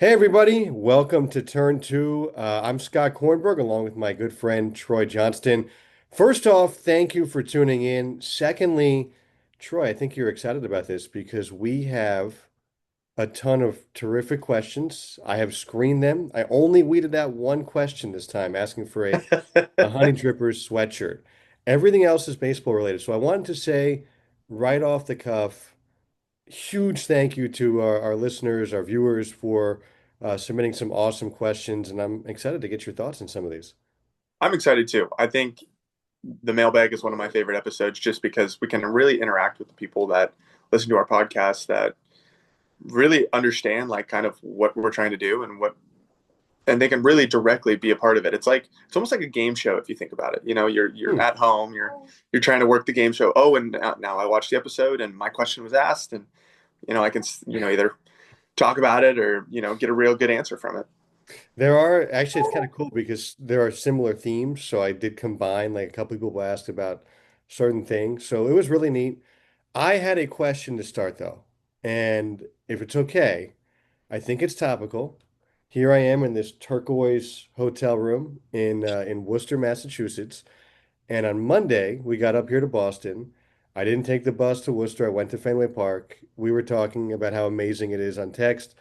Hey everybody, welcome to Turn Two. I'm Scott Kornberg along with my good friend Troy Johnston. First off, thank you for tuning in. Secondly, Troy, I think you're excited about this because we have a ton of terrific questions. I have screened them. I only weeded out one question this time, asking for a Honey Drippers sweatshirt. Everything else is baseball related. So I wanted to say right off the cuff, huge thank you to our listeners, our viewers for submitting some awesome questions, and I'm excited to get your thoughts on some of these. I'm excited too. I think the mailbag is one of my favorite episodes just because we can really interact with the people that listen to our podcast that really understand like kind of what we're trying to do and they can really directly be a part of it. It's almost like a game show if you think about it. You're Hmm. at home, you're trying to work the game show. Oh, and now I watched the episode and my question was asked and I can either talk about it or get a real good answer from it. There are actually, it's kind of cool because there are similar themes. So I did combine, like a couple people asked about certain things. So it was really neat. I had a question to start though, and if it's okay, I think it's topical. Here I am in this turquoise hotel room in Worcester, Massachusetts. And on Monday, we got up here to Boston. I didn't take the bus to Worcester. I went to Fenway Park. We were talking about how amazing it is on text.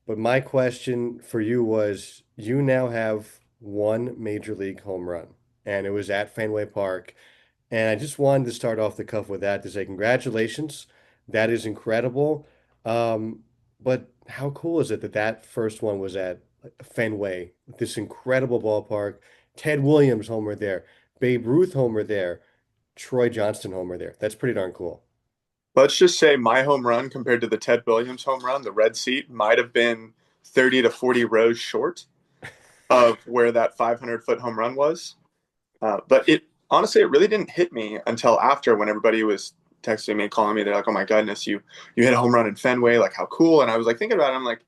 But my question for you was, you now have one major league home run, and it was at Fenway Park. And I just wanted to start off the cuff with that to say congratulations. That is incredible. Um, but how cool is it that that first one was at Fenway, this incredible ballpark? Ted Williams homer there, Babe Ruth homer there, Troy Johnston homer there. That's pretty darn cool. Let's just say my home run compared to the Ted Williams home run, the red seat might have been 30 to 40 rows short of where that 500-foot home run was. But it honestly, it really didn't hit me until after when everybody was texting me, calling me. They're like, "Oh my goodness, you hit a home run in Fenway! Like how cool!" And I was like thinking about it. I'm like,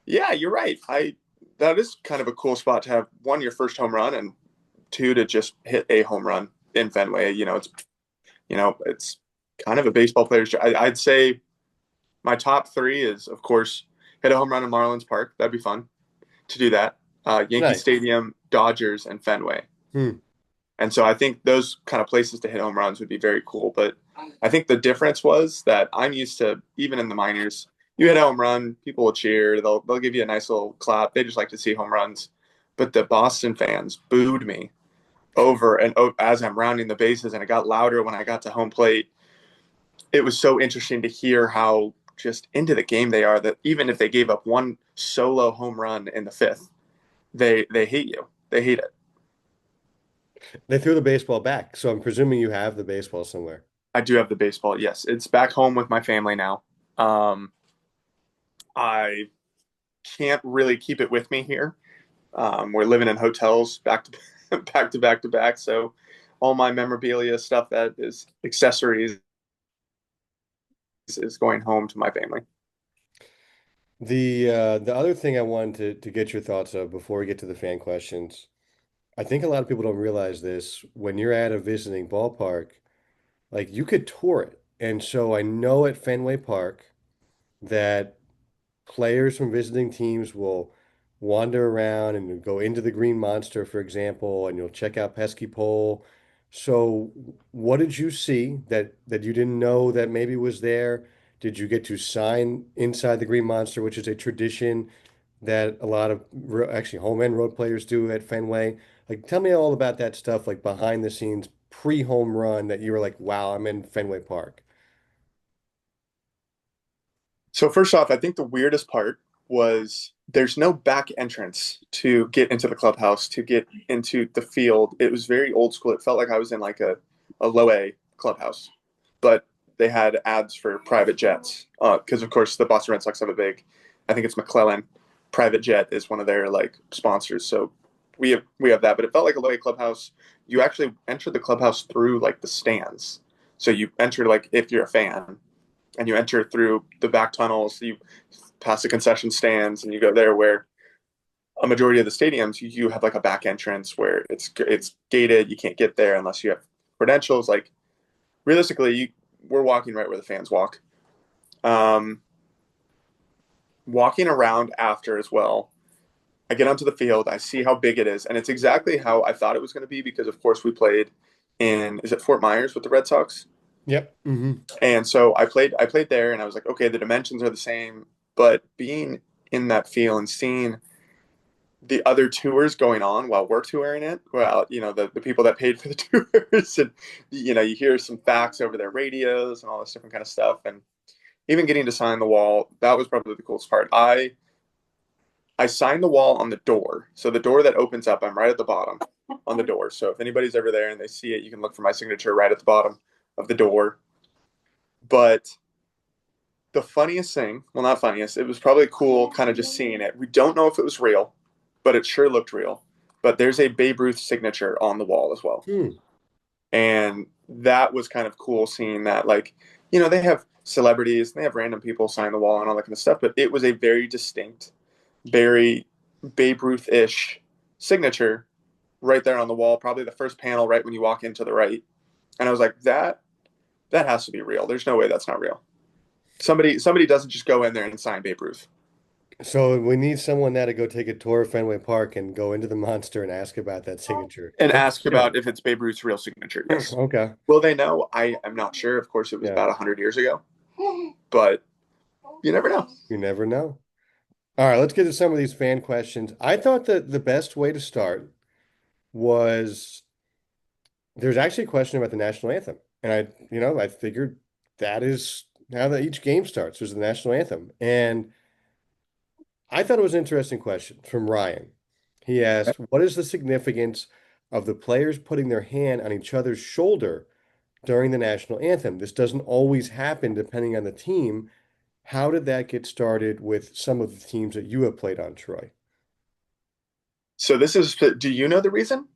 "Yeah, you're right. I that is kind of a cool spot to have one your first home run and two to just hit a home run in Fenway. It's kind of a baseball player's. I'd say my top three is, of course, hit a home run in Marlins Park. That'd be fun to do that. Yankee Nice. Stadium, Dodgers, and Fenway. Hmm. And so I think those kind of places to hit home runs would be very cool. But I think the difference was that I'm used to, even in the minors, you hit a home run, people will cheer, they'll give you a nice little clap. They just like to see home runs. But the Boston fans booed me over and over as I'm rounding the bases, and it got louder when I got to home plate. It was so interesting to hear how just into the game they are that even if they gave up one solo home run in the fifth, they hate you. They hate it. They threw the baseball back, so I'm presuming you have the baseball somewhere. I do have the baseball. Yes, it's back home with my family now. Um, I can't really keep it with me here. We're living in hotels back to back to back to back. So all my memorabilia stuff that is accessories is going home to my family. The other thing I wanted to get your thoughts of before we get to the fan questions, I think a lot of people don't realize this. When you're at a visiting ballpark, like you could tour it. And so I know at Fenway Park that players from visiting teams will wander around and go into the Green Monster, for example, and you'll check out Pesky Pole. So, what did you see that you didn't know that maybe was there? Did you get to sign inside the Green Monster, which is a tradition that a lot of actually home and road players do at Fenway? Like, tell me all about that stuff, like behind the scenes, pre-home run that you were like, wow, I'm in Fenway Park. So first off, I think the weirdest part was there's no back entrance to get into the clubhouse, to get into the field. It was very old school. It felt like I was in like a low A clubhouse, but they had ads for private jets because of course the Boston Red Sox have a big, I think it's McClellan private jet is one of their like sponsors. So we have that, but it felt like a low A clubhouse. You actually enter the clubhouse through like the stands. So you enter like if you're a fan and you enter through the back tunnels, you pass the concession stands, and you go there where a majority of the stadiums you have like a back entrance where it's gated. You can't get there unless you have credentials. Like realistically, we're walking right where the fans walk. Um, walking around after as well. I get onto the field, I see how big it is, and it's exactly how I thought it was going to be because, of course, we played in, is it Fort Myers with the Red Sox? Yep. And so I played there, and I was like, okay, the dimensions are the same, but being in that field and seeing the other tours going on while we're touring it, well, the people that paid for the tours, and you hear some facts over their radios and all this different kind of stuff, and even getting to sign the wall, that was probably the coolest part. I signed the wall on the door. So the door that opens up, I'm right at the bottom on the door. So if anybody's ever there and they see it, you can look for my signature right at the bottom of the door. But the funniest thing, well, not funniest, it was probably cool kind of just seeing it. We don't know if it was real, but it sure looked real. But there's a Babe Ruth signature on the wall as well. Hmm. And that was kind of cool seeing that. Like, they have celebrities, they have random people sign the wall and all that kind of stuff, but it was a very distinct, very Babe Ruth ish signature right there on the wall, probably the first panel right when you walk into the right. And I was like, that has to be real. There's no way that's not real. Somebody doesn't just go in there and sign Babe Ruth So we need someone now to go take a tour of Fenway Park and go into the monster and ask about that signature. and That's ask good. about if it's Babe Ruth's real signature. Yes. Okay. Will they know? I'm not sure. Of course, it was Yeah. about 100 years ago, but you never know. You never know. All right, let's get to some of these fan questions. I thought that the best way to start was there's actually a question about the national anthem. And I figured that is how that each game starts. There's the national anthem. And I thought it was an interesting question from Ryan. He asked, "What is the significance of the players putting their hand on each other's shoulder during the national anthem? This doesn't always happen depending on the team. How did that get started with some of the teams that you have played on, Troy?" So this is. Do you know the reason?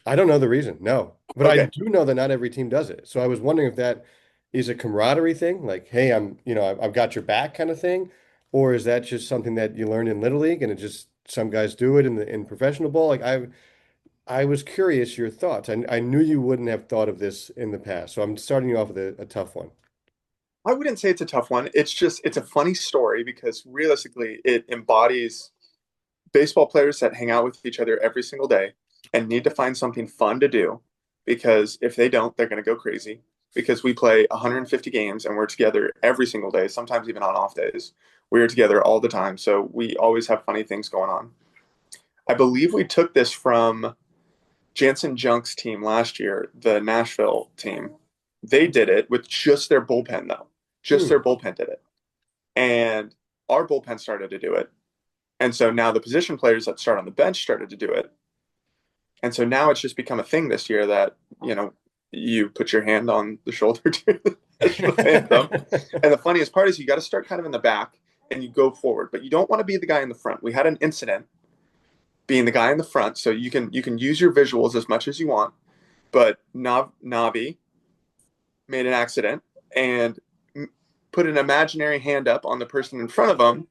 I don't know the reason, no. But I Okay. do know that not every team does it. So I was wondering if that is a camaraderie thing, like, hey, I've got your back kind of thing, or is that just something that you learned in Little League and it just some guys do it in professional ball? Like I was curious your thoughts. I knew you wouldn't have thought of this in the past, so I'm starting you off with a tough one. I wouldn't say it's a tough one. It's a funny story because realistically, it embodies baseball players that hang out with each other every single day and need to find something fun to do because if they don't, they're going to go crazy. Because we play 150 games and we're together every single day, sometimes even on off days. We are together all the time. So we always have funny things going on. I believe we took this from Jansen Junk's team last year, the Nashville team. They did it with just their bullpen, though. Just Hmm. their bullpen did it. And our bullpen started to do it. And so now the position players that start on the bench started to do it. And so now it's just become a thing this year that, you put your hand on the shoulder to the national anthem. And the funniest part is you got to start kind of in the back and you go forward, but you don't want to be the guy in the front. We had an incident being the guy in the front, so you can use your visuals as much as you want. But Navi made an accident and put an imaginary hand up on the person in front of him,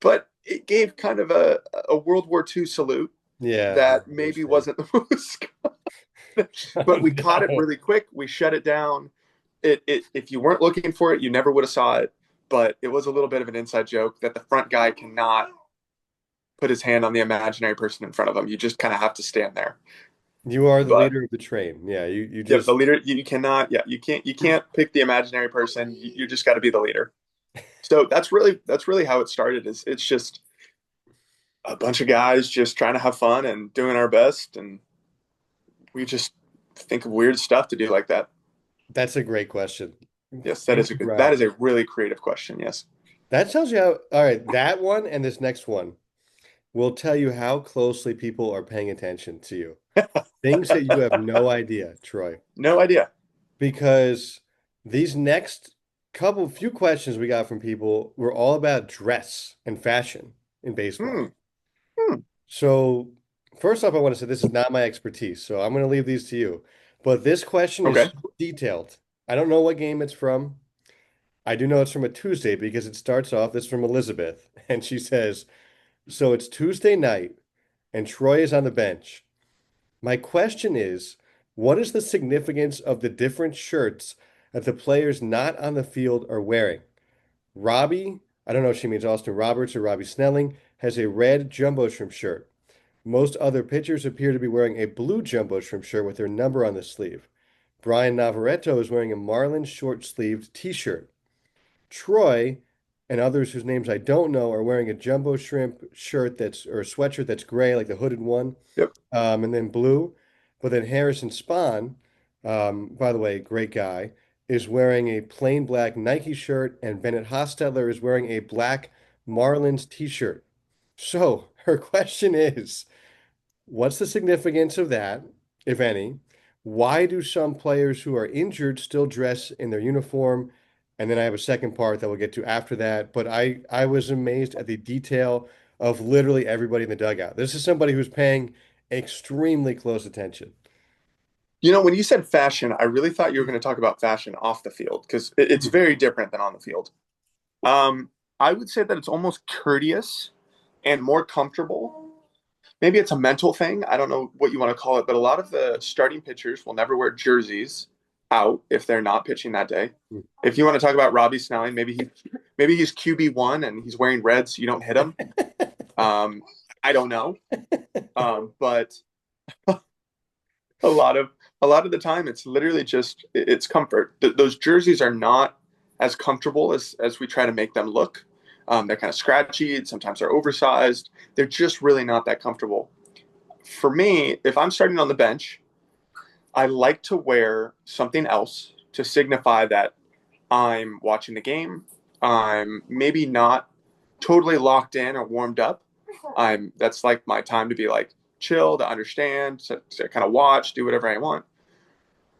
but it gave kind of a World War II salute Yeah, that I maybe understand. wasn't the most. Oh But we caught it no. really quick. We shut it down. It if you weren't looking for it, you never would have saw it. But it was a little bit of an inside joke that the front guy cannot put his hand on the imaginary person in front of him. You just kind of have to stand there. You are the But leader of the train. Yeah, you yep, the just leader you cannot. Yeah, you can't pick the imaginary person. You just got to be the leader. So that's really how it started. Is it's just a bunch of guys just trying to have fun and doing our best, and we just think of weird stuff to do like that. that's a great question. Yes, that Thank is a you, good. That Brian. is a really creative question. Yes. That tells you how, all right, that one and this next one will tell you how closely people are paying attention to you. Things that you have no idea, Troy, No idea. because these next few questions we got from people were all about dress and fashion in baseball. Hmm. Hmm. So, first off, I want to say this is not my expertise, so I'm going to leave these to you. But this question is Okay. so detailed. I don't know what game it's from. I do know it's from a Tuesday because it starts off, this is from Elizabeth, and she says, "So it's Tuesday night and Troy is on the bench. My question is, what is the significance of the different shirts that the players not on the field are wearing? Robbie, I don't know if she means Austin Roberts or Robbie Snelling, has a red jumbo shrimp shirt. Most other pitchers appear to be wearing a blue jumbo shrimp shirt with their number on the sleeve. Brian Navaretto is wearing a Marlins short-sleeved t-shirt. Troy and others whose names I don't know are wearing a jumbo shrimp shirt that's or a sweatshirt that's gray, like the hooded one, Yep. and then blue. But then Harrison Spahn, by the way, great guy, is wearing a plain black Nike shirt, and Bennett Hostetler is wearing a black Marlins t-shirt. So her question is, what's the significance of that, if any? Why do some players who are injured still dress in their uniform? And then I have a second part that we'll get to after that. But I was amazed at the detail of literally everybody in the dugout. This is somebody who's paying extremely close attention. When you said fashion, I really thought you were going to talk about fashion off the field because it's very different than on the field. Um, I would say that it's almost courteous and more comfortable. Maybe it's a mental thing. I don't know what you want to call it, but a lot of the starting pitchers will never wear jerseys out if they're not pitching that day. If you want to talk about Robbie Snelling, maybe he's QB1 and he's wearing red so you don't hit him. I don't know. But a lot of a lot of the time it's literally just it's comfort. Those jerseys are not as comfortable as we try to make them look. They're kind of scratchy. Sometimes they're oversized. They're just really not that comfortable. For me, if I'm starting on the bench, I like to wear something else to signify that I'm watching the game. I'm maybe not totally locked in or warmed up. That's like my time to be like chill, to understand, to kind of watch, do whatever I want.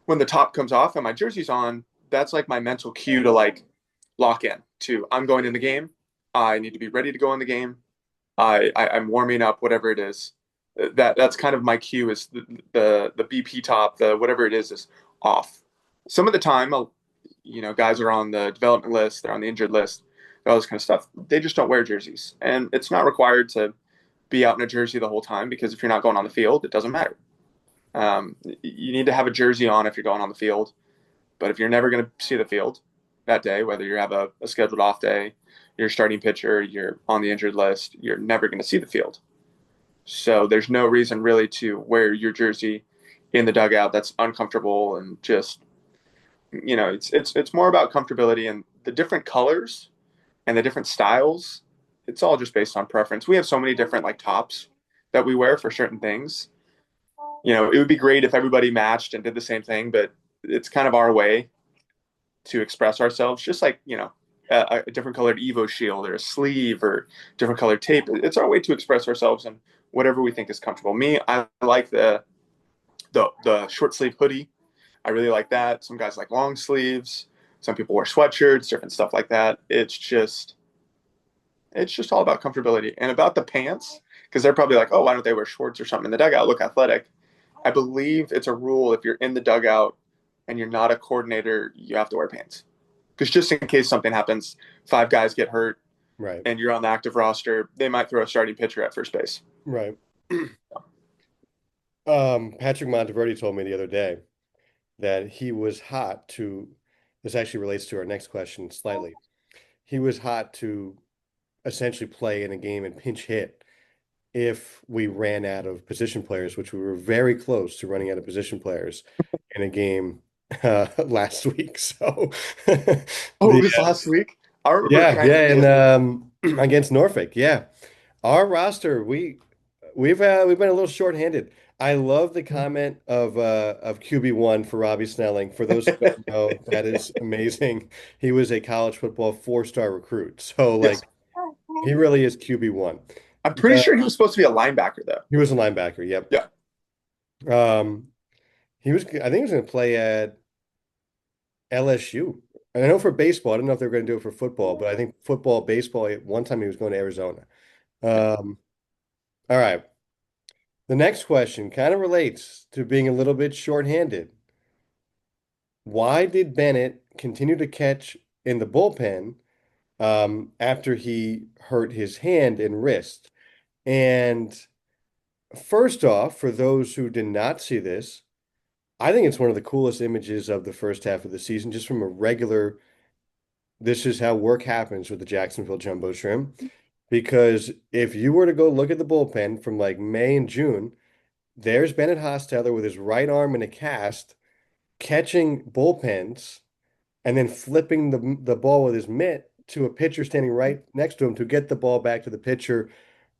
When the top comes off and my jersey's on, that's like my mental cue to like lock in to I'm going in the game. I need to be ready to go in the game. I'm warming up, whatever it is. That's kind of my cue is the BP top, the whatever it is off. Some of the time, guys are on the development list, they're on the injured list, all this kind of stuff. They just don't wear jerseys, and it's not required to be out in a jersey the whole time because if you're not going on the field, it doesn't matter. You need to have a jersey on if you're going on the field, but if you're never going to see the field that day, whether you have a scheduled off day, you're a starting pitcher, you're on the injured list, you're never going to see the field. So there's no reason really to wear your jersey in the dugout. That's uncomfortable and just it's more about comfortability and the different colors and the different styles. It's all just based on preference. We have so many different like tops that we wear for certain things. It would be great if everybody matched and did the same thing, but it's kind of our way to express ourselves. Just like a different colored Evo shield or a sleeve or different colored tape. It's our way to express ourselves and whatever we think is comfortable. Me, I like the short sleeve hoodie. I really like that. Some guys like long sleeves. Some people wear sweatshirts, different stuff like that. It's just all about comfortability and about the pants because they're probably like, oh, why don't they wear shorts or something in the dugout? Look athletic. I believe it's a rule if you're in the dugout and you're not a coordinator, you have to wear pants. Because just in case something happens, five guys get hurt Right. and you're on the active roster, they might throw a starting pitcher at first base. Right. Patrick Monteverdi told me the other day that he was hot to, this actually relates to our next question slightly. He was hot to essentially play in a game and pinch hit if we ran out of position players, which we were very close to running out of position players in a game last week. So Oh, it the was last week. I remember yeah, kind of yeah, and getting. against Norfolk, yeah. Our roster, we've been a little short-handed. I love the comment of QB1 for Robbie Snelling. For those who don't know, that is amazing. He was a college football four-star recruit. So Yes, like he really is QB1. I'm pretty sure he was supposed to be a linebacker though. He was a linebacker, yep. Yeah. Um I think he was gonna play at LSU. And I know for baseball, I don't know if they were gonna do it for football, but I think football, baseball, at one time he was going to Arizona. Um, all right. The next question kind of relates to being a little bit shorthanded. Why did Bennett continue to catch in the bullpen after he hurt his hand and wrist? And first off, for those who did not see this, I think it's one of the coolest images of the first half of the season, just from a regular this is how work happens with the Jacksonville Jumbo Shrimp. Because if you were to go look at the bullpen from like May and June, there's Bennett Hostetter with his right arm in a cast, catching bullpens and then flipping the ball with his mitt to a pitcher standing right next to him to get the ball back to the pitcher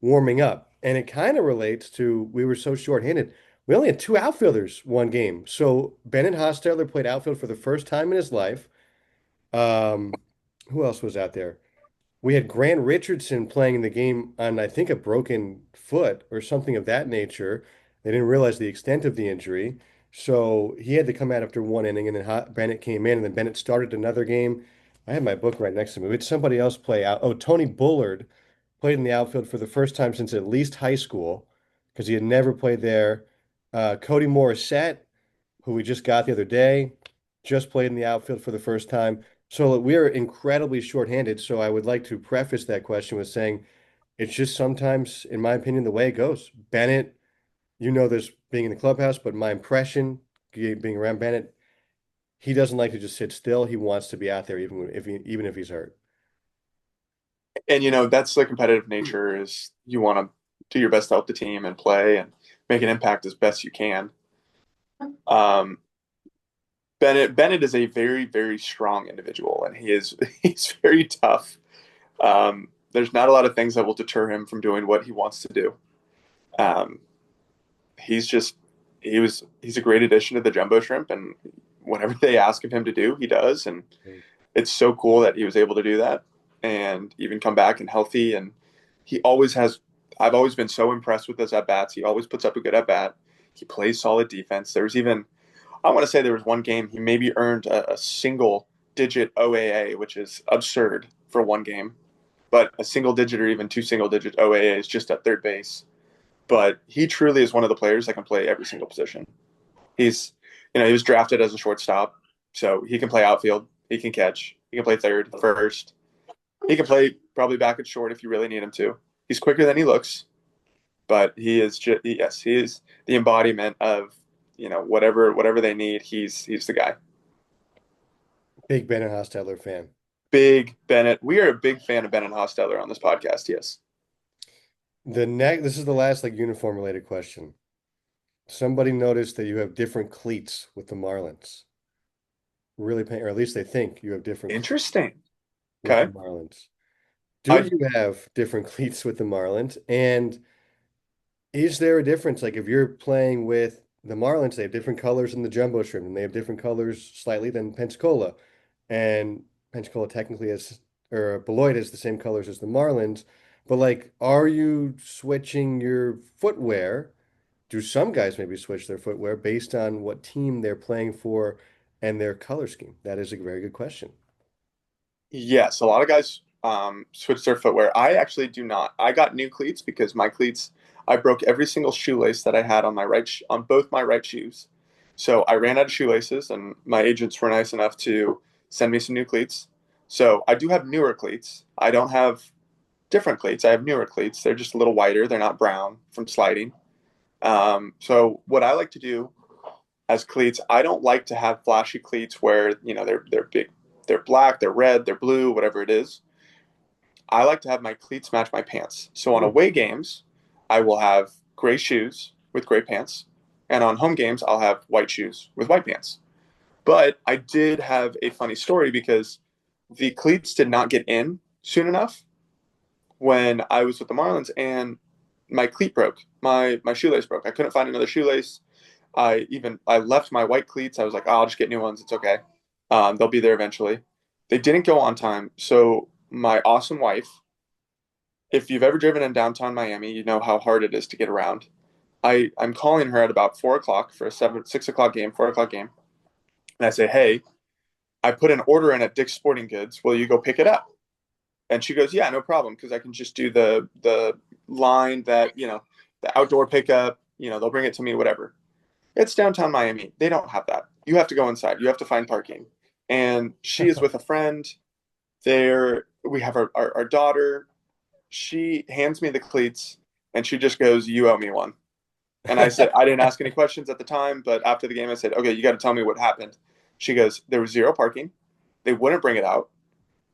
warming up. And it kind of relates to we were so shorthanded. We only had two outfielders one game. So Bennett Hostetter played outfield for the first time in his life. Um, who else was out there? We had Grant Richardson playing in the game on, I think, a broken foot or something of that nature. They didn't realize the extent of the injury. So he had to come out after one inning, and then Bennett came in, and then Bennett started another game. I have my book right next to me. We had somebody else play out. Oh, Tony Bullard played in the outfield for the first time since at least high school because he had never played there. Cody Morissette, who we just got the other day, just played in the outfield for the first time. So we are incredibly shorthanded. So I would like to preface that question with saying it's just sometimes, in my opinion, the way it goes. Bennett, you know this being in the clubhouse, but my impression being around Bennett, he doesn't like to just sit still. He wants to be out there even if he's hurt. And that's the competitive nature is you want to do your best to help the team and play and make an impact as best you can. Um, Bennett is a very, very strong individual, and he's very tough. There's not a lot of things that will deter him from doing what he wants to do. Um, he's just he's a great addition to the Jumbo Shrimp, and whatever they ask of him to do, he does, and it's so cool that he was able to do that and even come back and healthy. And he always has. I've always been so impressed with his at bats. He always puts up a good at bat. He plays solid defense. There was even I want to say there was one game he maybe earned a single digit OAA, which is absurd for one game, but a single digit or even two single digit OAA is just at third base. But he truly is one of the players that can play every single position. He's, he was drafted as a shortstop, so he can play outfield, he can catch, he can play third, first, he can play probably back at short if you really need him to. He's quicker than he looks, but he is just yes, he is the embodiment of whatever they need. He's the guy. Big Bennett Hostetter fan. Big Bennett. We are a big fan of Bennett Hostetter on this podcast. Yes. This is the last like uniform related question. Somebody noticed that you have different cleats with the Marlins. Really paying, or at least they think you have different cleats Interesting. with the Okay. Marlins. Do I you have different cleats with the Marlins? And is there a difference? Like if you're playing with the Marlins, they have different colors in the jumbo shrimp, and they have different colors slightly than Pensacola. And Pensacola technically has, or Beloit has the same colors as the Marlins. But like, are you switching your footwear? Do some guys maybe switch their footwear based on what team they're playing for and their color scheme? That is a very good question. Yes, a lot of guys switch their footwear. I actually do not. I got new cleats because my cleats I broke every single shoelace that I had on on both my right shoes. So I ran out of shoelaces, and my agents were nice enough to send me some new cleats. So I do have newer cleats. I don't have different cleats. I have newer cleats. They're just a little whiter. They're not brown from sliding. So what I like to do as cleats, I don't like to have flashy cleats where they're big, they're black, they're red, they're blue, whatever it is. I like to have my cleats match my pants. So on Hmm. away games, I will have gray shoes with gray pants, and on home games, I'll have white shoes with white pants. But I did have a funny story because the cleats did not get in soon enough when I was with the Marlins, and my cleat broke. My shoelace broke. I couldn't find another shoelace. I left my white cleats. I was like, oh, I'll just get new ones. It's okay. They'll be there eventually. They didn't go on time. So my awesome wife, if you've ever driven in downtown Miami, you know how hard it is to get around. I'm calling her at about 4 o'clock for a 6 o'clock game, 4 o'clock game, and I say, hey, I put an order in at Dick's Sporting Goods. Will you go pick it up? And she goes, yeah, no problem, because I can just do the line that the outdoor pickup. They'll bring it to me, whatever. It's downtown Miami. They don't have that. You have to go inside. You have to find parking. And she is with a friend. There, we have our daughter. She hands me the cleats, and she just goes, "You owe me one." And I said, I didn't ask any questions at the time, but after the game, I said, "Okay, you got to tell me what happened." She goes, "There was zero parking. They wouldn't bring it out.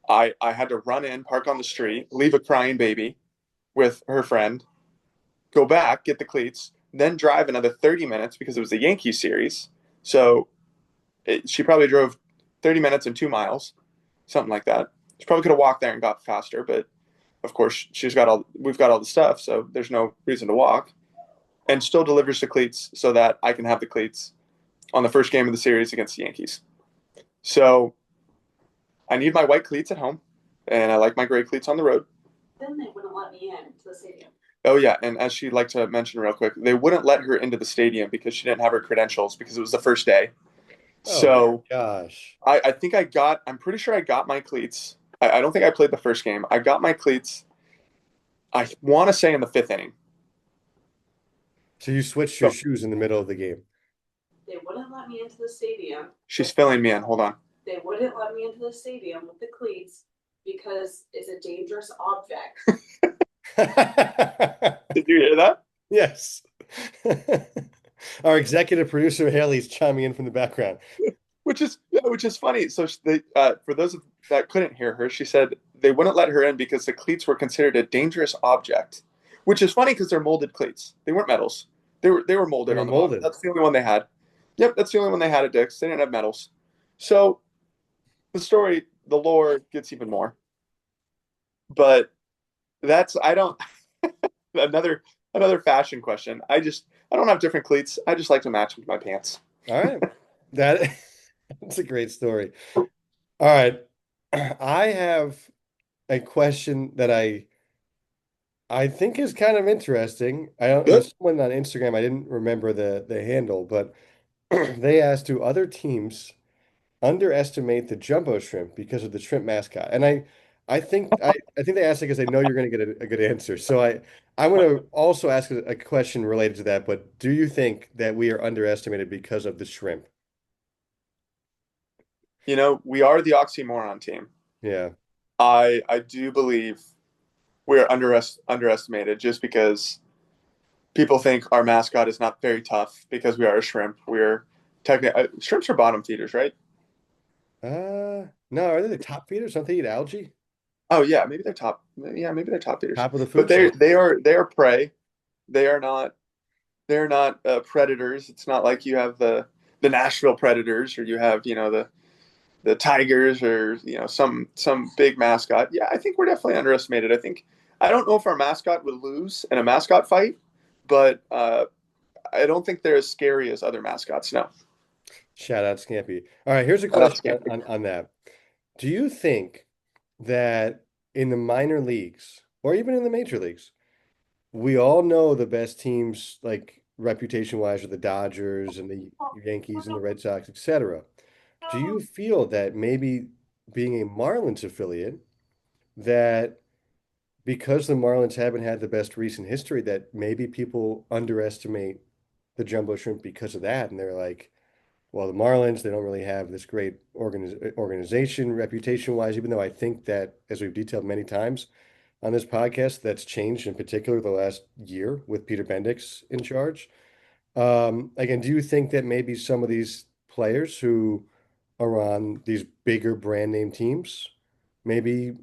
I had to run in, park on the street, leave a crying baby with her friend, go back, get the cleats, then drive another 30 minutes because it was a Yankee series. So she probably drove 30 minutes and 2 miles, something like that. She probably could have walked there and got faster, but of course we've got all the stuff, so there's no reason to walk. And still delivers the cleats so that I can have the cleats on the first game of the series against the Yankees. So I need my white cleats at home, and I like my gray cleats on the road. Then they wouldn't let me in to the stadium. Oh yeah, and as she'd like to mention real quick, they wouldn't let her into the stadium because she didn't have her credentials because it was the first day. Oh my So gosh. I think I'm pretty sure I got my cleats. I don't think I played the first game. I got my cleats, I want to say in the fifth inning. So you switched your So shoes in the middle of the game. They wouldn't let me into the stadium. she's filling me in. Hold on. They wouldn't let me into the stadium with the cleats because it's a dangerous object. Did you hear that? Yes. Our executive producer Haley's chiming in from the background. Which is funny. So for those that couldn't hear her, she said they wouldn't let her in because the cleats were considered a dangerous object, which is funny because they're molded cleats. They weren't metals. They were They molded were on the bottom. molded. That's the only one they had. Yep, that's the only one they had at Dick's. They didn't have metals. So the story, the lore gets even more. But that's I don't another another fashion question. I don't have different cleats. I just like to match with my pants. All right. That that's a great story. All right. I have a question that I think is kind of interesting. I don't, it Good. was someone on Instagram. I didn't remember the handle, but they asked, do other teams underestimate the jumbo shrimp because of the shrimp mascot? And I think they asked it because they know you're going to get a good answer. So I'm going to also ask a question related to that. But do you think that we are underestimated because of the shrimp? We are the oxymoron team. Yeah. I do believe we're underestimated just because people think our mascot is not very tough because we are a shrimp. We're technically shrimps are bottom feeders, right? No, are they the top feeders? Don't they eat algae? Oh yeah, maybe they're top. Yeah, maybe they're top feeders. Top of the But food chain. they are prey. They are not predators. It's not like you have the Nashville Predators or you have the Tigers or some big mascot. Yeah, I think we're definitely underestimated. I don't know if our mascot would lose in a mascot fight, but I don't think they're as scary as other mascots. No, Shout out Scampy. All right, here's a that's question scary. on that. Do you think that in the minor leagues or even in the major leagues, we all know the best teams, like reputation wise, are the Dodgers and the Yankees and the Red Sox, etc. Do you feel that maybe being a Marlins affiliate, that because the Marlins haven't had the best recent history, that maybe people underestimate the jumbo shrimp because of that, and they're like, well, the Marlins, they don't really have this great organization reputation wise, even though I think that, as we've detailed many times on this podcast, that's changed in particular the last year with Peter Bendix in charge. Again, do you think that maybe some of these players who are on these bigger brand name teams maybe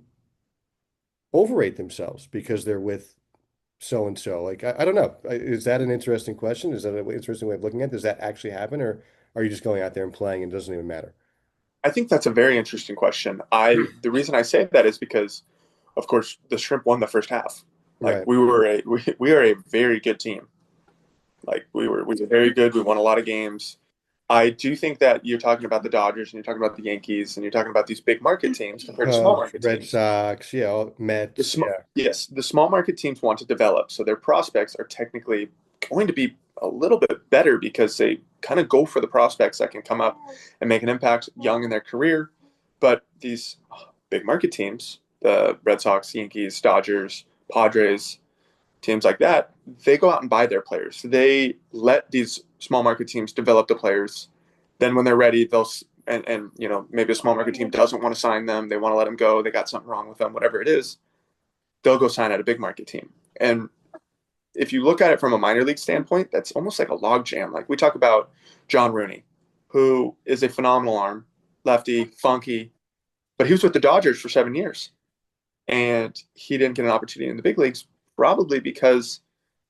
overrate themselves because they're with so and so? Like, I don't know. Is that an interesting question? Is that an interesting way of looking at it? Does that actually happen, or are you just going out there and playing and it doesn't even matter? I think that's a very interesting question. The reason I say that is because, of course, the shrimp won the first half. Like Right. we are a very good team. Like we were very good. We won a lot of games. I do think that you're talking about the Dodgers and you're talking about the Yankees and you're talking about these big market teams compared to small market Red teams. Sox, yeah, Mets, yeah. Yes, the small market teams want to develop, so their prospects are technically going to be a little bit better because they kind of go for the prospects that can come up and make an impact young in their career. But these big market teams, the Red Sox, Yankees, Dodgers, Padres, teams like that, they go out and buy their players. They let these small market teams develop the players. Then when they're ready, and maybe a small market team doesn't want to sign them. They want to let them go. They got something wrong with them, whatever it is. They'll go sign at a big market team. And if you look at it from a minor league standpoint, that's almost like a log jam. Like we talk about John Rooney, who is a phenomenal arm, lefty, funky. But he was with the Dodgers for 7 years, and he didn't get an opportunity in the big leagues, probably because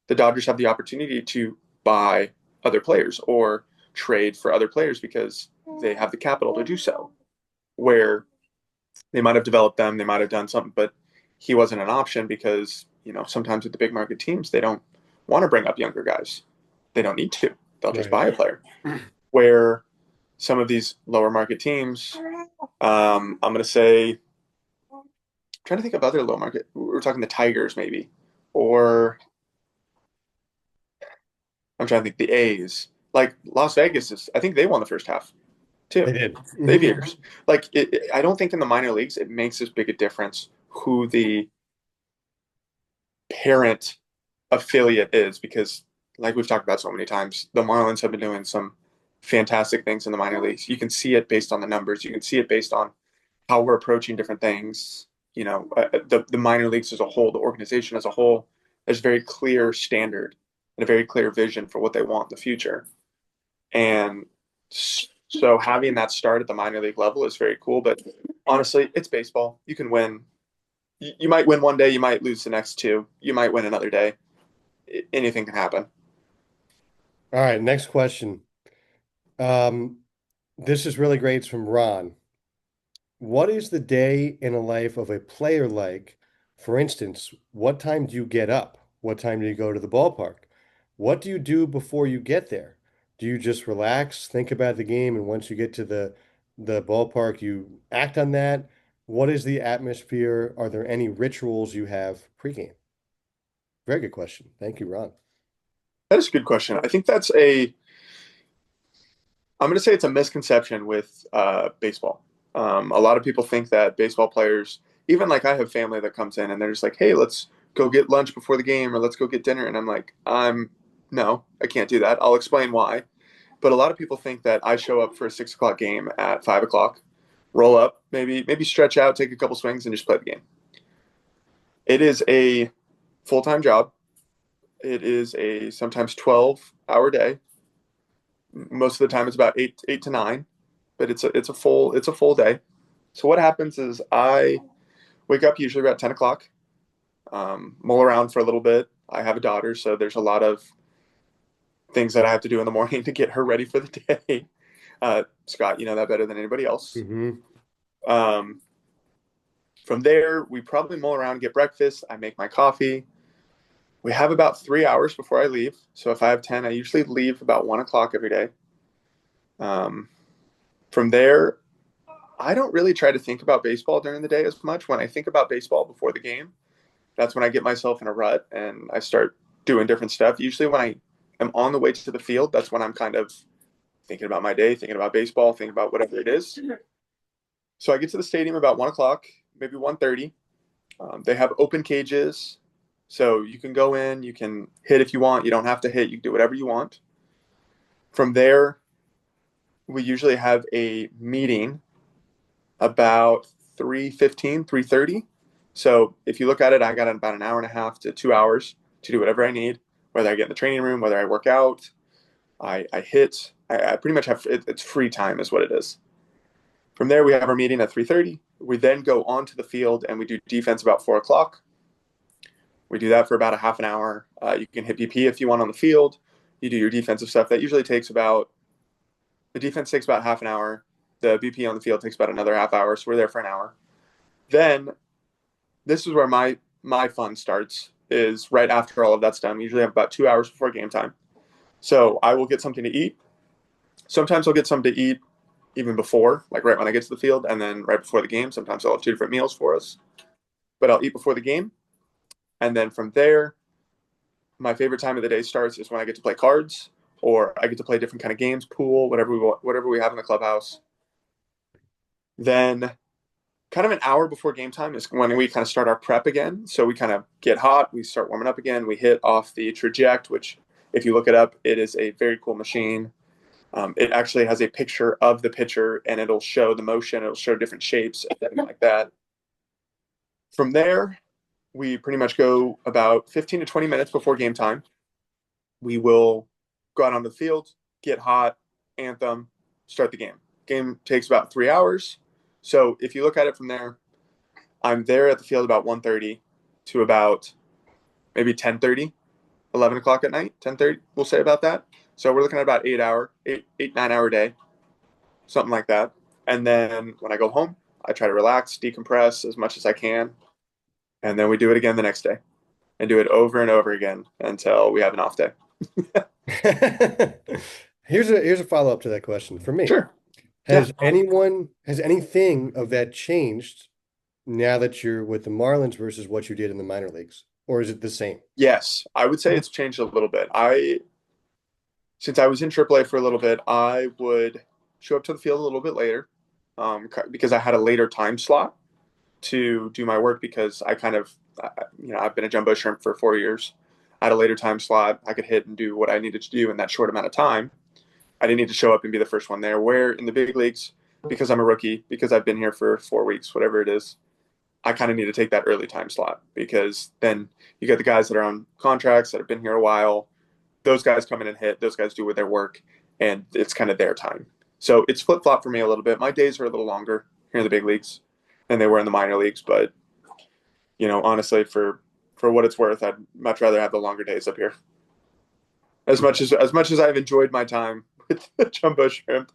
the Dodgers have the opportunity to buy other players or trade for other players because they have the capital to do so. Where they might have developed them, they might have done something, but he wasn't an option because, sometimes with the big market teams, they don't want to bring up younger guys. They don't need to. They'll just Right. buy a player. Where some of these lower market teams, I'm going to say, I'm trying to think of other low market. We're talking the Tigers, maybe, or I'm trying to think the A's. Like Las Vegas is, I think they won the first half too. They did. The Aviators. Like I don't think in the minor leagues it makes as big a difference who the parent affiliate is because, like we've talked about so many times, the Marlins have been doing some fantastic things in the minor leagues. You can see it based on the numbers. You can see it based on how we're approaching different things. The minor leagues as a whole, the organization as a whole, there's a very clear standard and a very clear vision for what they want in the future. And so having that start at the minor league level is very cool. But honestly, it's baseball. You can win. You might win one day. You might lose the next two. You might win another day. Anything can happen. All right, next question. Um, this is really great. It's from Ron. What is the day in a life of a player like? For instance, what time do you get up? What time do you go to the ballpark? What do you do before you get there? Do you just relax, think about the game, and once you get to the ballpark, you act on that? What is the atmosphere? Are there any rituals you have pregame? Very good question. Thank you, Ron. That is a good question. I think I'm going to say it's a misconception with baseball. A lot of people think that baseball players, even like I have family that comes in and they're just like, hey, let's go get lunch before the game or let's go get dinner. And I'm like, no, I can't do that. I'll explain why. But a lot of people think that I show up for a 6 o'clock game at 5 o'clock, roll up, maybe stretch out, take a couple swings, and just play the game. It is a full-time job. It is a sometimes 12-hour day. Most of the time, it's about eight to nine, but it's a full day. So what happens is I wake up usually about 10 o'clock, mull around for a little bit. I have a daughter, so there's a lot of things that I have to do in the morning to get her ready for the day. Scott, you know that better than anybody else. Hmm. Um, from there, we probably mull around, get breakfast. I make my coffee. We have about 3 hours before I leave. So if I have 10, I usually leave about 1 o'clock every day. Um, from there, I don't really try to think about baseball during the day as much. When I think about baseball before the game, that's when I get myself in a rut and I start doing different stuff. Usually, when I am on the way to the field, that's when I'm kind of thinking about my day, thinking about baseball, thinking about whatever it is. So I get to the stadium about 1 o'clock, maybe 1:30. They have open cages, so you can go in, you can hit if you want. You don't have to hit. You can do whatever you want. From there, we usually have a meeting about 3:15, 3:30. So if you look at it, I got about an hour and a half to 2 hours to do whatever I need, whether I get in the training room, whether I work out, I hit. I pretty much have it's free time is what it is. From there, we have our meeting at 3:30. We then go onto the field and we do defense about 4 o'clock. We do that for about a half an hour. You can hit BP if you want on the field. You do your defensive stuff. That usually takes about the defense takes about half an hour. The BP on the field takes about another half hour. So we're there for an hour. Then this is where my fun starts. Is right after all of that's done. We usually have about 2 hours before game time. So I will get something to eat. Sometimes I'll get something to eat even before, like right when I get to the field, and then right before the game. Sometimes I'll have two different meals for us. But I'll eat before the game. And then from there, my favorite time of the day starts is when I get to play cards or I get to play different kind of games, pool, whatever we have in the clubhouse. Then kind of an hour before game time is when we kind of start our prep again. So we kind of get hot, we start warming up again, we hit off the traject, which if you look it up, it is a very cool machine. It actually has a picture of the pitcher and it'll show the motion, it'll show different shapes, everything like that. From there, we pretty much go about 15 to 20 minutes before game time. We will go out on the field, get hot, anthem, start the game. Game takes about 3 hours. So if you look at it from there, I'm there at the field about 1:30 to about maybe 10:30, 11 o'clock at night, 10:30, we'll say about that. So we're looking at about 9 hour day, something like that. And then when I go home, I try to relax, decompress as much as I can. And then we do it again the next day and do it over and over again until we have an off day. Here's a follow-up to that question for me. Sure. Yeah. Has anything of that changed now that you're with the Marlins versus what you did in the minor leagues? Or is it the same? Yes, I would say it's changed a little bit. Since I was in AAA for a little bit, I would show up to the field a little bit later, because I had a later time slot to do my work because I've been a jumbo shrimp for 4 years. I had a later time slot. I could hit and do what I needed to do in that short amount of time. I didn't need to show up and be the first one there. Where in the big leagues, because I'm a rookie, because I've been here for 4 weeks, whatever it is, I kind of need to take that early time slot because then you get the guys that are on contracts that have been here a while. Those guys come in and hit. Those guys do with their work, and it's kind of their time. So it's flip flop for me a little bit. My days are a little longer here in the big leagues than they were in the minor leagues, but honestly, for what it's worth, I'd much rather have the longer days up here. As much as I've enjoyed my time with the jumbo shrimp,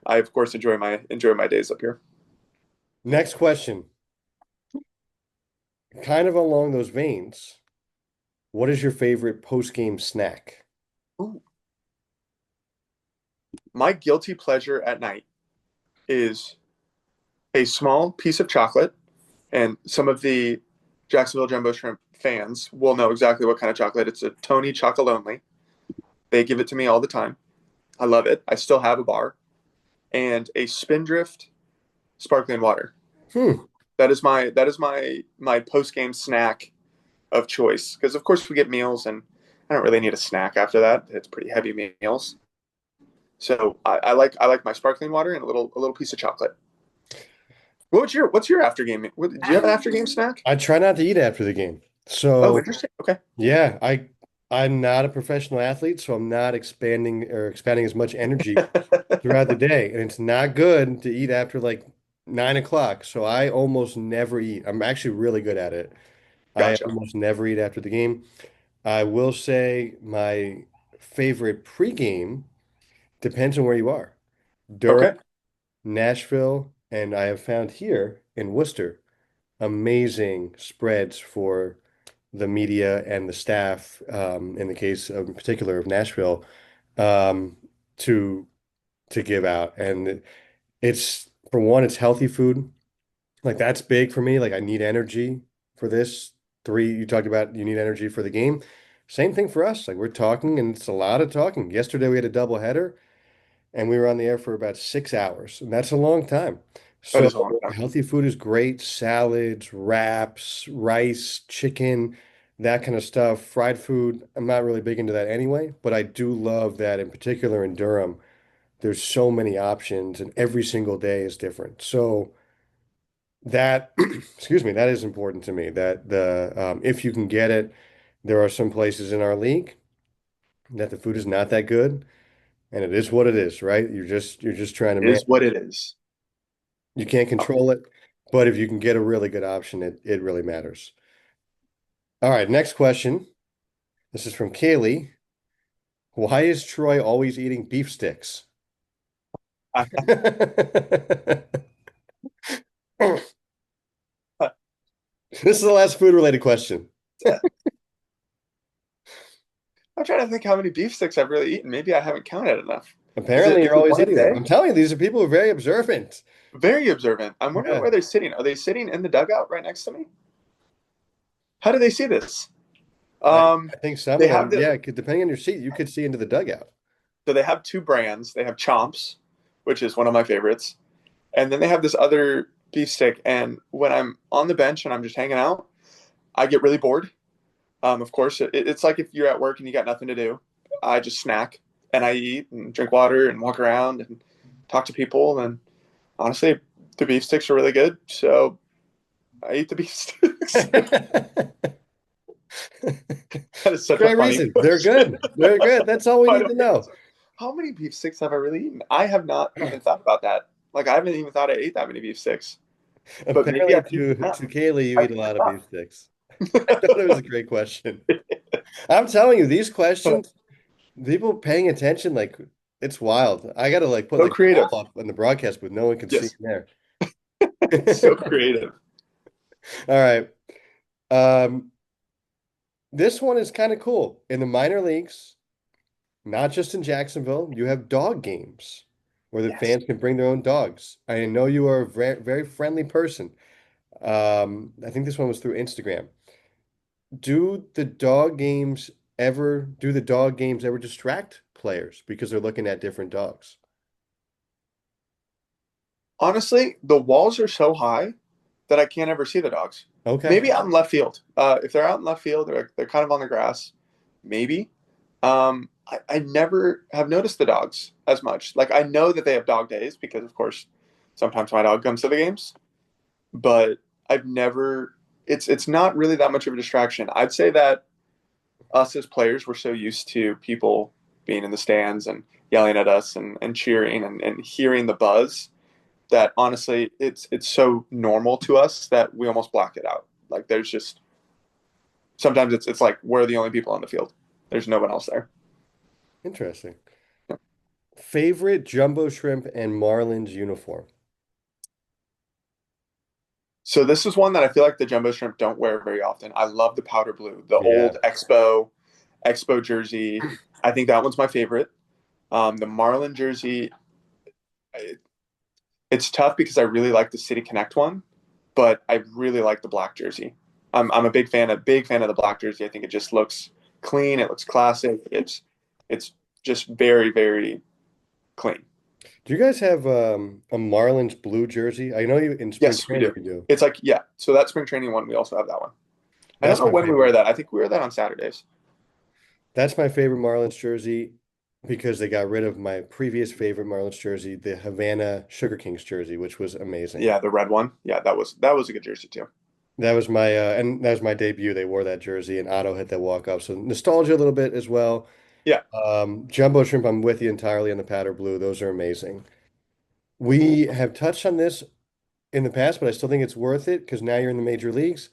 I of course enjoy my days up here. Next question. Kind of along those veins, what is your favorite post-game snack? Ooh. My guilty pleasure at night is a small piece of chocolate, and some of the Jacksonville Jumbo Shrimp fans will know exactly what kind of chocolate. It's a Tony Chocolonely. They give it to me all the time. I love it. I still have a bar. And a Spindrift sparkling water. Hmm. That is my post game snack of choice. Because of course we get meals, and I don't really need a snack after that. It's pretty heavy meals. So I like my sparkling water and a little piece of chocolate. What's your after game? Do you have an after game snack? I try not to eat after the game. Oh, So interesting. Okay. yeah, I'm not a professional athlete, so I'm not expanding as much energy throughout the day. And it's not good to eat after like 9 o'clock. So I almost never eat. I'm actually really good at it. I Gotcha. almost never eat after the game. I will say my favorite pregame depends on where you are. Durham, Okay. Nashville, and I have found here in Worcester amazing spreads for the media and the staff, in the case of, in particular of Nashville, um, to give out. And it's for one, it's healthy food. Like that's big for me. Like I need energy for this. Three, you talked about you need energy for the game. Same thing for us. Like we're talking, and it's a lot of talking. Yesterday we had a double header, and we were on the air for about 6 hours, and that's a long time. That So is a long time. healthy food is great. Salads, wraps, rice, chicken, that kind of stuff. Fried food, I'm not really big into that anyway, but I do love that in particular in Durham. There's so many options, and every single day is different. So that, excuse me, that is important to me. That the if you can get it, there are some places in our league that the food is not that good, and it is what it is, right? You're just trying to It manage. is what it is. You can't Oh, control it, but if you can get a really good option, it really matters. All right, next question. This is from Kaylee. Why is Troy always eating beef sticks? I, This is the last food related question. I'm trying to think how many beef sticks I've really eaten. Maybe I haven't counted enough. Is it Apparently, is you're it always one a eating them. day? I'm telling you, these are people who are very observant. Very observant. I'm wondering Yeah, where they're sitting. Are they sitting in the dugout right next to me? How do they see this? I, Um, I think some they of have them, the yeah, depending on your seat, you could see into the dugout. so they have two brands. They have Chomps, which is one of my favorites, and then they have this other beef stick. And when I'm on the bench and I'm just hanging out, I get really bored. Of course, it's like if you're at work and you got nothing to do, I just snack and I eat and drink water and walk around and talk to people. And honestly, the beef sticks are really good, so I eat the beef sticks. That is such a Great funny reason. They're question. good. They're good. That's all we I need to don't know. answer. How many beef sticks have I really eaten? I have not even thought about that. Like I haven't even thought I ate that many beef sticks. but maybe Apparently, I think to Kaylee, you eat a lot of beef sticks. I thought it was a not. great question. I'm telling you, these questions, people paying attention, like it's wild. I gotta like put So like a creative. wall up on the broadcast, but no one can see Yes, in there. so creative. All right. Um, this one is kind of cool. In the minor leagues, not just in Jacksonville, you have dog games where the Yes. fans can bring their own dogs. I know you are a very, very friendly person. I think this one was through Instagram. Do the dog games ever distract players because they're looking at different dogs? Honestly, the walls are so high that I can't ever see the dogs. Okay. Maybe out in left field. If they're out in left field, they're kind of on the grass. Maybe. I never have noticed the dogs as much. Like I know that they have dog days because, of course, sometimes my dog comes to the games, but I've never. It's not really that much of a distraction. I'd say that us as players, we're so used to people being in the stands and yelling at us and cheering and hearing the buzz that honestly it's so normal to us that we almost block it out. Like there's just sometimes it's like we're the only people on the field. There's no one else there. Interesting. Favorite jumbo shrimp and Marlins uniform? So this is one that I feel like the jumbo shrimp don't wear very often. I love the powder blue, the Yeah. old Expo jersey. I think that one's my favorite. The Marlin jersey, it, it's tough because I really like the City Connect one, but I really like the black jersey. I'm a big fan of the black jersey. I think it just looks clean. It looks classic. It's just very, very clean. Do you guys have a Marlins blue jersey? I know you in spring Yes, we training do. you do. It's like, yeah. So that spring training one, we also have that one. I don't That's know my when we wear favorite. that. I think we wear that on Saturdays. That's my favorite Marlins jersey because they got rid of my previous favorite Marlins jersey, the Havana Sugar Kings jersey, which was amazing. Yeah, the red one. Yeah, that was a good jersey too. That was my debut. They wore that jersey and Otto hit that walk up. So nostalgia a little bit as well. Yeah, Jumbo shrimp, I'm with you entirely on the powder blue. Those are amazing. We have touched on this in the past, but I still think it's worth it because now you're in the major leagues.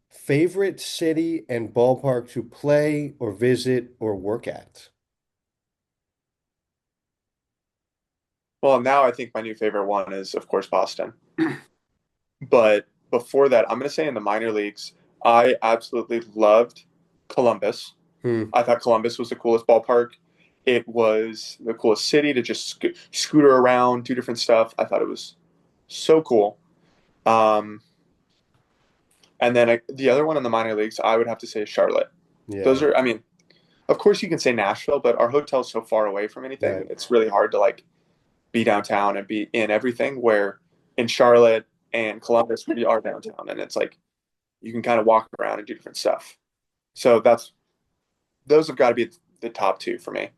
Favorite city and ballpark to play or visit or work at? well, now I think my new favorite one is, of course, Boston. But before that, I'm going to say in the minor leagues, I absolutely loved Columbus. Hmm. I thought Columbus was the coolest ballpark. It was the coolest city to just scooter around, do different stuff. I thought it was so cool. Um, and then the other one in the minor leagues, I would have to say is Charlotte. Those Yeah, are, I mean, of course you can say Nashville, but our hotel's so far away from anything, right. it's really hard to like be downtown and be in everything. Where in Charlotte and Columbus, we are downtown, and it's like you can kind of walk around and do different stuff. So those have got to be the top two for me.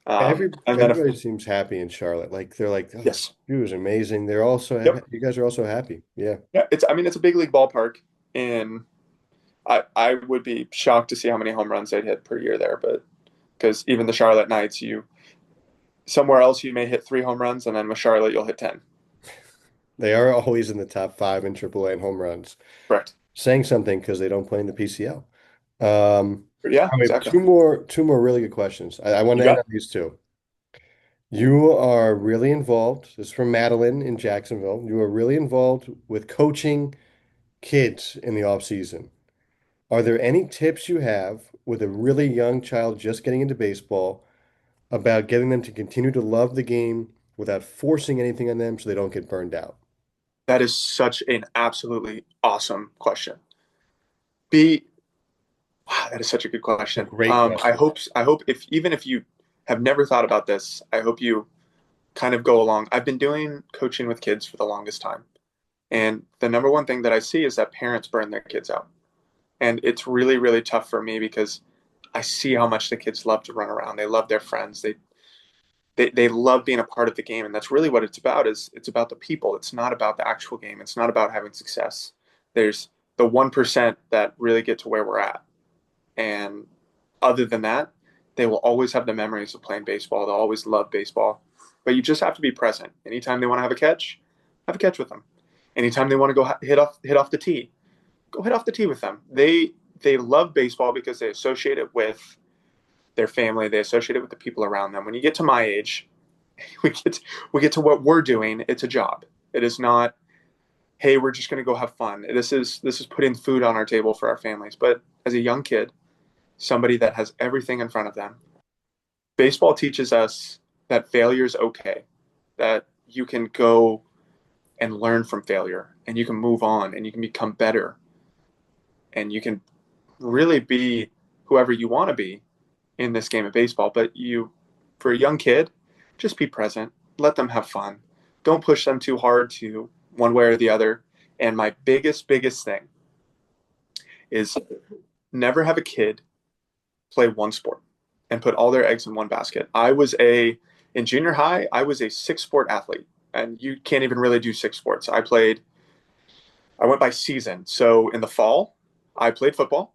And then if Everybody seems happy in Charlotte. Like they're like, oh, yes, it was amazing. They're also yep, you guys are also happy. Yeah. yeah, it's I mean it's a big league ballpark, and I would be shocked to see how many home runs they'd hit per year there, but because even the Charlotte Knights, you somewhere else you may hit 3 home runs, and then with Charlotte you'll hit 10. They are always in the top five in AAA in home runs. Correct. Saying something because they don't play in the PCL. Yeah, We have exactly. two more really good questions. I want You to end got on these two. You are really involved. This is from Madeline in Jacksonville. You are really involved with coaching kids in the off season. Are there any tips you have with a really young child just getting into baseball about getting them to continue to love the game without forcing anything on them so they don't get burned out? that is such an absolutely awesome question. Be Wow, that is such a good It's a question. great question. I hope if even if you have never thought about this, I hope you kind of go along. I've been doing coaching with kids for the longest time. And the number one thing that I see is that parents burn their kids out. And it's really, really tough for me because I see how much the kids love to run around. They love their friends. They love being a part of the game. And that's really what it's about is it's about the people. It's not about the actual game. It's not about having success. There's the 1% that really get to where we're at. And other than that, they will always have the memories of playing baseball. They'll always love baseball. But you just have to be present. Anytime they want to have a catch with them. Anytime they want to go hit off the tee, go hit off the tee with them. They love baseball because they associate it with their family. They associate it with the people around them. When you get to my age, we get we get to what we're doing. It's a job. It is not, hey, we're just going to go have fun. This is putting food on our table for our families. But as a young kid, somebody that has everything in front of them, baseball teaches us that failure is okay. That you can go and learn from failure, and you can move on, and you can become better, and you can really be whoever you want to be in this game of baseball. But for a young kid, just be present. Let them have fun. Don't push them too hard to one way or the other. And my biggest thing is never have a kid play one sport and put all their eggs in one basket. In junior high, I was a six sport athlete, and you can't even really do six sports. I went by season. So in the fall, I played football.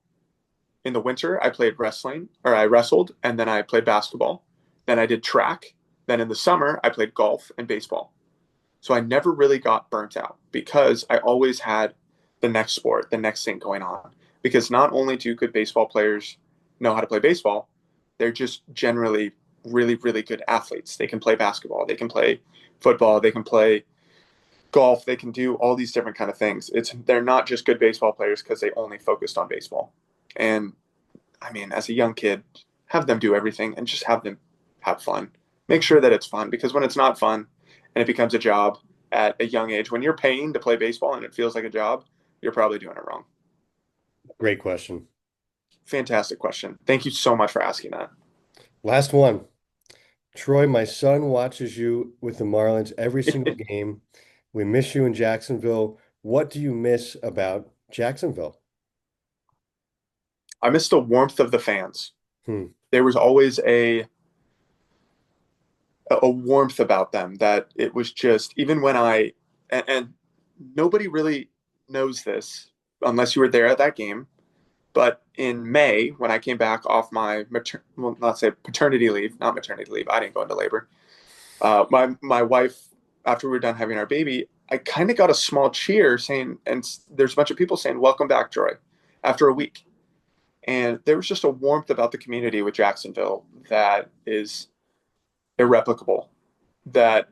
In the winter, I played wrestling, or I wrestled, and then I played basketball. Then I did track. Then in the summer, I played golf and baseball. So I never really got burnt out because I always had the next sport, the next thing going on. Because not only do good baseball players know how to play baseball, they're just generally really, really good athletes. They can play basketball, they can play football, they can play golf, they can do all these different kind of things. They're not just good baseball players because they only focused on baseball. And I mean, as a young kid, have them do everything and just have them have fun. Make sure that it's fun, because when it's not fun and it becomes a job at a young age, when you're paying to play baseball and it feels like a job, you're probably doing it wrong. Great question. Fantastic question. Thank you so much for asking that. Last one. Troy, my son watches you with the Marlins every single game. We miss you in Jacksonville. What do you miss about Jacksonville? I miss the warmth of the fans. Hmm. There was always a warmth about them that it was just, even when and nobody really knows this unless you were there at that game. But in May, when I came back off my well, not say paternity leave, not maternity leave, I didn't go into labor. My wife, after we were done having our baby, I kind of got a small cheer saying, and there's a bunch of people saying, "Welcome back, Joy," after a week. And there was just a warmth about the community with Jacksonville that is irreplicable. That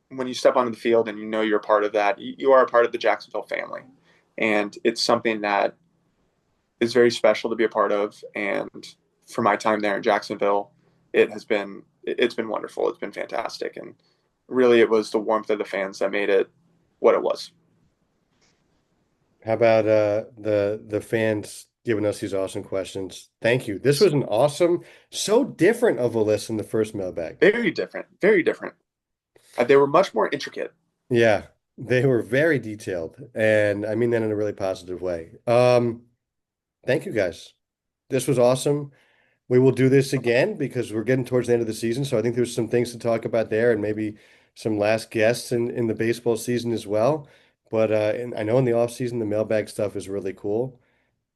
when you step onto the field and you know you're a part of that, you are a part of the Jacksonville family, and it's something that is very special to be a part of. And for my time there in Jacksonville, it's been wonderful. It's been fantastic, and really, it was the warmth of the fans that made it what it was. How about the fans giving us these awesome questions? Thank you. This was an awesome, so different of a list than the first mailbag. Very different, very different. They were much more intricate. Yeah, they were very detailed, and I mean that in a really positive way. Thank you guys. This was awesome. We will do this again because we're getting towards the end of the season, so I think there's some things to talk about there and maybe some last guests in the baseball season as well. But and I know in the off season the mailbag stuff is really cool.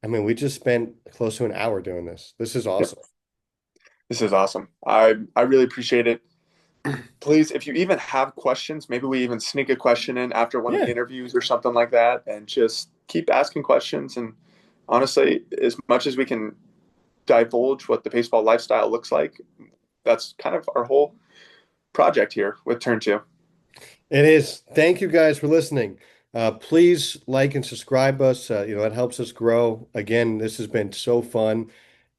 I mean, we just spent close to an hour doing this. This is Yep. awesome. This is awesome. I really appreciate it. Please, if you even have questions, maybe we even sneak a question in after one of the Yeah. interviews or something like that, and just keep asking questions. And honestly, as much as we can divulge what the baseball lifestyle looks like, that's kind of our whole project here with Turn Two. It is. Thank you guys for listening. Please like and subscribe us. It helps us grow. Again, this has been so fun.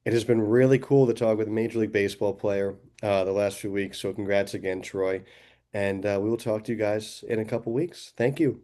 It has been really cool to talk with a Major League Baseball player the last few weeks. So congrats again, Troy. And we will talk to you guys in a couple weeks. Thank you.